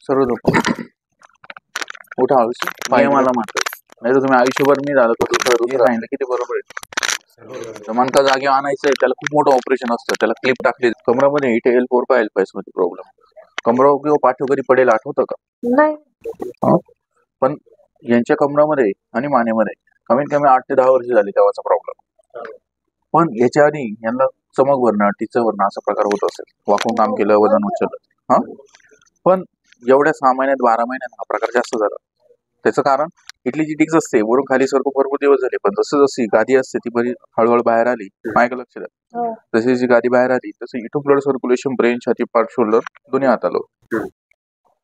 सर्व झोप उठा आयुष्य मला मात्र नाही तर तुम्ही आयुष्यभर मी झालं तर दुसरं सांगितलं किती बरोबर आहे. तर मनका जागे आणायचं आहे त्याला खूप मोठं ऑपरेशन असतं. त्याला क्लिप टाकली कमरामध्ये हिट L4 का L5 मध्ये प्रॉब्लेम कमरा किंवा पाठ वगैरे पडेल आठवतं का? नाही. पण यांच्या कमरामध्ये आणि मानेमध्ये कमीत कमी 8 ते 10 वर्ष झाली तेव्हाचा प्रॉब्लेम. पण याच्या आधी यांना चमक भरणं टिचं भरणं असा प्रकार होत असेल. वाकून काम केलं वजन उचललं पण एवढ्या 6 महिन्यात 12 महिन्यात हा प्रकार जास्त झाला. त्याचं कारण इथली जी डिक्स असते वरून खाली सरकून भरपूर दिवस झाले पण जसं जशी गादी असते ती बरी हळूहळू बाहेर आली. माझ्या लक्ष द्या जशी जी गादी बाहेर आली तसं इथून ब्लड सर्क्युलेशन ब्रेन छाती पाठ शोल्डर दोन्ही हात आलो.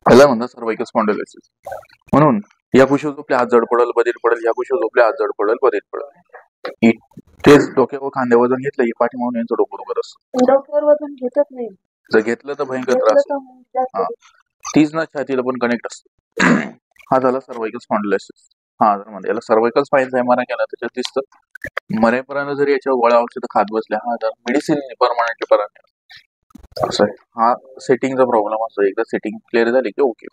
याला म्हणतात सर्वाइकल स्पॉन्डिलोसिस. म्हणून या कुशीवर झोपले हात जड पडल बधीर पडेल या कुशीवर झोपले हात जड पडेल बधीर पडेल. तेच डोक्यावर खांद्या वजन घेतलं ही पाठी म्हणून यांचं डोकं दुखत असतं. डोक्यावर वजन घेतच नाही. जर घेतलं तर भयंकर त्रास. तीच ना छातीला पण कनेक्ट असतो. हा झाला सर्वाइकल स्पॉन्डिलोसिस. म्हणजे याला सर्वाइकल स्पाईनचा एमआरआय केला त्याच्यात दिसतं मरेपर्यंत जरी याच्यावर गोळ्या औषध खात बसल्या हा तर मेडिसिन परमनंटली परत असं आहे. हा सेटिंगचा प्रॉब्लेम असतो. एकदा सेटिंग क्लिअर झाली की ओके.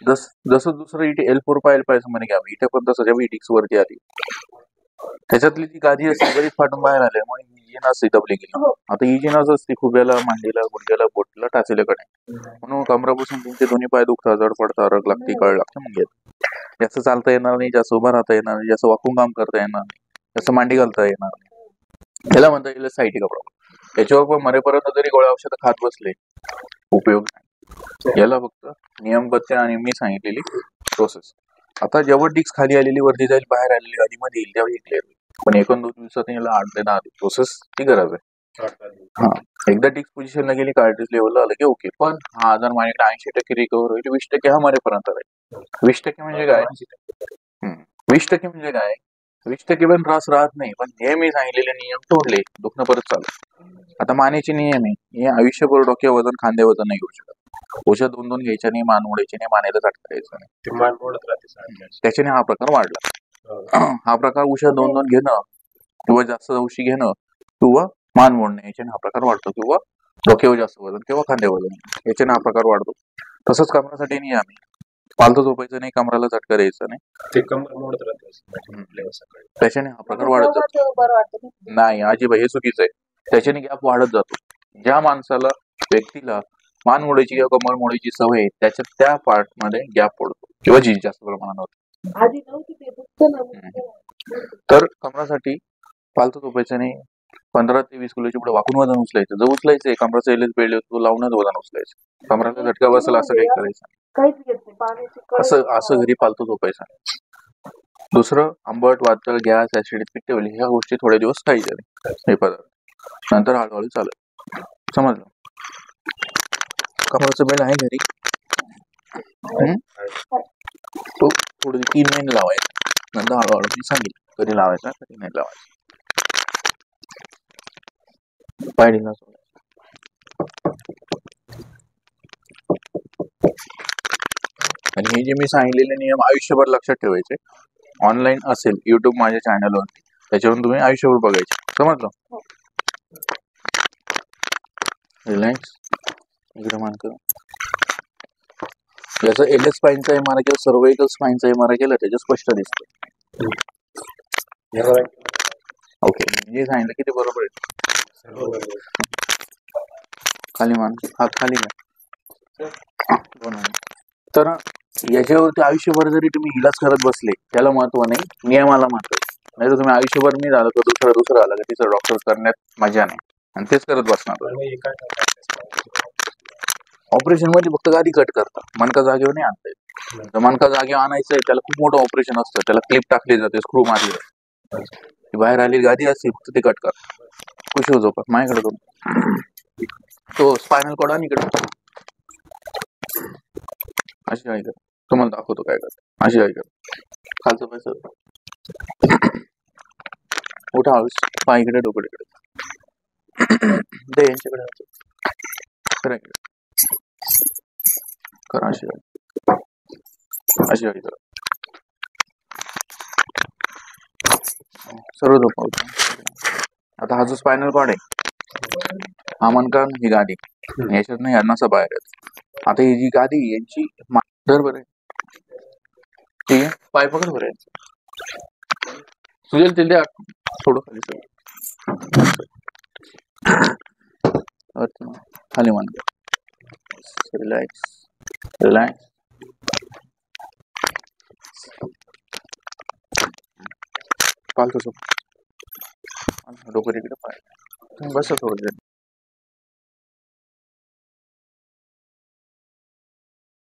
जसं दुसरं इथे L4 का L5 मध्ये घ्यावी इथे पण तसं जेव्हा डिक्स वरती आली त्याच्यातली जी गादी असते बरीच फाटून बाहेर आले मग इजिनस दबली गेली. आता इजिनस असते खुब्याला मांडीला गुडघ्याला बोटला टाचेल्याकडे म्हणून कमरापासून तुमचे दोन्ही पाय दुखतात जड पडतात रग लागते कळ लागते. मग जास्त चालता येणार नाही जास्त उभा राहता येणार नाही जास्त वाकून काम करता येणार नाही जास्त मांडी घालता येणार नाही. याला म्हणता येईल सायटिका प्रॉब्लेम. याच्यावर पण मरेपर्यंत जरी गोळ्या औषध खात बसले उपयोग नाही. याला फक्त नियमबद्ध आणि मी सांगितलेली प्रोसेस. आता जेव्हा डिक्स खाली आलेली वरती जाईल बाहेर आलेली गादीमध्ये येईल तेव्हा क्लिअर होईल. पण 1-2 दिवसात याला 8 ते 10 प्रोसेस ती गरज आहे. एकदा डिक्स पोझिशनला गेली कार्ट्रिज लेवलला आलं की ओके. पण हा आजार माझ्याकडे 80% रिकव्हर होईल 20% हा मरेपर्यंत राहील. 20% म्हणजे काय 20% म्हणजे काय 20% पण त्रास राहत नाही. पण हे मी सांगितलेले नियम तोडले दुखणं परत चालू. आता मानेचे नियम आहे हे आयुष्यभर डोक्या वजन खांदे वजन नाही घेऊ शकत. औषध 2-2 घ्यायच्या नाही मान मोडायची नाही मानेला झटका द्यायचा नाही. त्याच्याने हा प्रकार वाढला. हा प्रकार औषध 2-2 घेणं किंवा जास्त औषधी घेणं किंवा मान मोडणे याच्याने हा प्रकार वाढतो किंवा डोक्यावर जास्त वजन किंवा खांदे वजन याच्याने हा प्रकार वाढतो. तसंच कमरासाठी नियम आहे पालथं झोपायचं नाही कमराला झटका द्यायचा नाही त्याच्याने हा प्रकार वाढत जातो. नाही अजिबात हे चुकीचं आहे. त्याच्याने गॅप वाढत जातो. ज्या माणसाला व्यक्तीला मान मोडायची किंवा कमर मोडायची सवय आहे त्याच्यात त्या पार्ट मध्ये गॅप पडतो किंवा जी जास्त प्रमाणात होते. तर कमरासाठी पालथं झोपायचं नाही 15 ते 20 किलोच्या पुढे वाकून वजन उचलायचं. जर उचलायचंय कमराचं एलएच बेल्ट तो लावूनच वजन उचलायचं. कमराला झटका बसला असं काही करायचं असं घरी पालथं झोपायचं. दुसरं आंबट वातळ गॅस ऍसिडिटी पित्त ह्या गोष्टी थोडे दिवस खायच्या नाही हे पदार्थ नंतर हळूहळू चालेल. समजलं. कमराचं बेल्ट आहे घरी तो थोडं 3 महिने लावायचा नंतर हळूहळू मी सांगितलं कधी लावायचा कधी नाही लावायचा. पायडीला आणि हे जे मी सांगितलेले नियम आयुष्यभर लक्षात ठेवायचे. ऑनलाईन असेल युट्यूब माझ्या चॅनलवर त्याच्यावरून तुम्ही आयुष्यभर बघायचे. समजलं. रिलॅक्स इकडे मान कर. याचा एलएच स्पाईनचा एमआरआय किंवा सर्वाइकल स्पाईनचा एमआरआय केला त्याच्या स्पष्ट दिसतं. ओके जे सांगितलं किती बरोबर आहे. खाली मान हात खाली घ्या. तर याच्यावरती आयुष्यभर जरी तुम्ही इलाज करत बसले त्याला महत्व नाही नियमाला महत्व. नाही तर तुम्ही आयुष्यभर मी झालं का दुसरं आलं का तिचं डॉक्टर करण्यात मजा नाही आणि तेच करत बसणार. ऑपरेशन मध्ये फक्त गादी कट करतात मनका जागेवर नाही आणता येत. तर मनका जागेवर आणायचंय त्याला खूप मोठं ऑपरेशन असतं. त्याला क्लिप टाकली जाते स्क्रू मारली जाते बाहेर आली गादी असते फक्त ते कट करतात. कुशीवर झोपत माझ्याकडे तो स्पायनल कॉर्ड आणि इकडे अशी आहे का तुम्हाला दाखवतो काय करत अशी आहे का खालचं पैसा उठा पाय इकडे डोकं इकडे दे यांच्याकडे करा करा अशी आहे करा सर्व झोपवतो. आता हा जो स्पायनल कॉर्ड आहे हा मनका ही गादी याच्यात नाही अन्नाचा बाहेर आता ही जी गादी आहे, यांची धर बरं ठीक आहे, पाय पकड बरं सुजल तिला द्या थोडं खाली सर खाली मान रिलॅक्स रिलॅक्स पालतो डोकं इकडे पाय बस थोडं